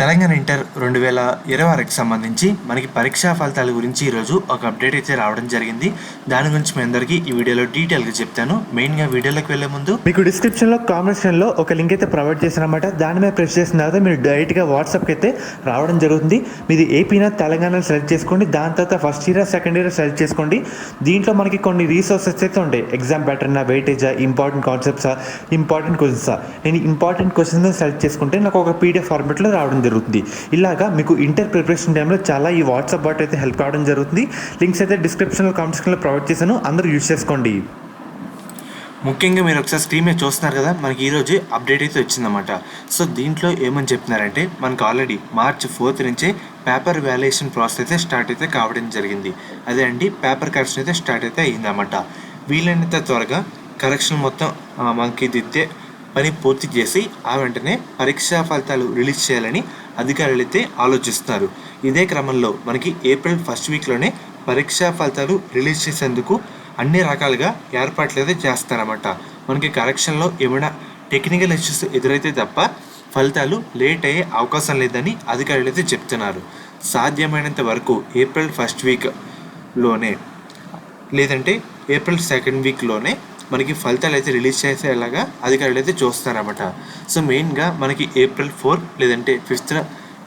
Telangana inter 2026కి సంబంధించి మనకి పరీక్షా ఫలితాల గురించి ఈరోజు ఒక అప్డేట్ అయితే రావడం జరిగింది. దాని గురించి మీ అందరికీ ఈ వీడియోలో డీటెయిల్గా చెప్తాను. మెయిన్గా వీడియోలోకి వెళ్ళే ముందు మీకు డిస్క్రిప్షన్లో కామెంట్స్లో ఒక లింక్ అయితే ప్రొవైడ్ చేశానమాట. దాని మీద ప్రెస్ చేసిన తర్వాత మీరు డైరెక్ట్గా వాట్సాప్కి అయితే రావడం జరుగుతుంది. మీది ఏపీనా తెలంగాణ సెలెక్ట్ చేసుకోండి. దాని తర్వాత first year second year select చేసుకోండి. దీంట్లో మనకి కొన్ని రీసోర్సెస్ అయితే ఉంటాయి. ఎగ్జామ్ ప్యాటర్నా, వెయిటేజా, ఇంపార్టెంట్ కాన్సెప్ట్సా, ఇంపార్టెంట్ క్వశ్చన్సా. నేను ఇంపార్టెంట్ క్వశ్చన్స్ సెలెక్ట్ చేసుకుంటే నాకు ఒక పీడిఎఫ్ ఫార్మెట్లో రావడం జరుగుతుంది. ఇలాగా మీకు ఇంటర్ ప్రిపరేషన్ టైంలో చాలా ఈ వాట్సాప్ బాట్ అయితే హెల్ప్ కావడం జరుగుతుంది. లింక్స్ అయితే డిస్క్రిప్షన్లో కామెంట్ సెక్షన్లో ప్రొవైడ్ చేశాను, అందరూ యూజ్ చేసుకోండి. ముఖ్యంగా మీరు ఒకసారి స్క్రీన్ మీద చూస్తున్నారు కదా, మనకి ఈరోజు అప్డేట్ అయితే వచ్చిందన్నమాట. సో దీంట్లో ఏమని చెప్తున్నారంటే మనకు ఆల్రెడీ March 4th నుంచే పేపర్ వాల్యుయేషన్ ప్రాసెస్ అయితే స్టార్ట్ అయితే కావడం జరిగింది. అదే అండి, పేపర్ కరెక్షన్ అయితే స్టార్ట్ అయితే అయిందన్నమాట. వీలైనంత త్వరగా కరెక్షన్ మొత్తం మనకి దిద్దే పని పూర్తి చేసి ఆ వెంటనే పరీక్షా ఫలితాలు రిలీజ్ చేయాలని అధికారులు అయితే ఆలోచిస్తున్నారు. ఇదే క్రమంలో మనకి April 1st వీక్లోనే పరీక్షా ఫలితాలు రిలీజ్ చేసేందుకు అన్ని రకాలుగా ఏర్పాట్లు అయితే చేస్తారన్నమాట. మనకి కరెక్షన్లో ఏమైనా టెక్నికల్ ఇష్యూస్ ఎదురైతే తప్ప ఫలితాలు లేట్ అయ్యే అవకాశం లేదని అధికారులు అయితే చెప్తున్నారు. సాధ్యమైనంత వరకు April 1st వీక్లోనే లేదంటే April 2nd వీక్లోనే మనకి ఫలితాలు అయితే రిలీజ్ చేసేలాగా అధికారులు అయితే చూస్తారన్నమాట. సో మెయిన్గా మనకి April 4 లేదంటే 5th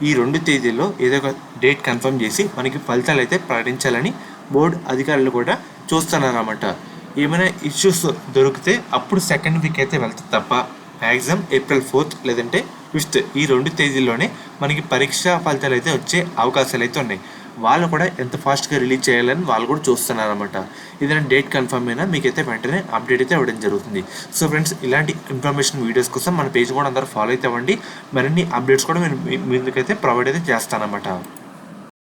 ఈ 2 తేదీల్లో ఏదో ఒక డేట్ కన్ఫర్మ్ చేసి మనకి ఫలితాలు అయితే ప్రకటించాలని బోర్డు అధికారులు కూడా చూస్తున్నారన్నమాట. ఏమైనా ఇష్యూస్ దొరికితే అప్పుడు 2nd వీక్ అయితే వెళ్తుంది తప్ప మ్యాక్సిమం April 4th లేదంటే 5th ఈ 2 తేదీల్లోనే మనకి పరీక్షా ఫలితాలు అయితే వచ్చే అవకాశాలు అయితే ఉన్నాయి. వాళ్ళు కూడా ఎంత ఫాస్ట్గా రిలీజ్ చేయాలని వాళ్ళు కూడా చూస్తున్నారన్నమాట. ఏదైనా డేట్ కన్ఫర్మ్ అయినా మీకైతే వెంటనే అప్డేట్ అయితే అవ్వడం జరుగుతుంది. సో ఫ్రెండ్స్, ఇలాంటి ఇన్ఫర్మేషన్ వీడియోస్ కోసం మన పేజ్ కూడా అందరూ ఫాలో అయితే అవ్వండి. మరిన్ని అప్డేట్స్ కూడా నేను ముందుకైతే ప్రొవైడ్ అయితే చేస్తానన్నమాట.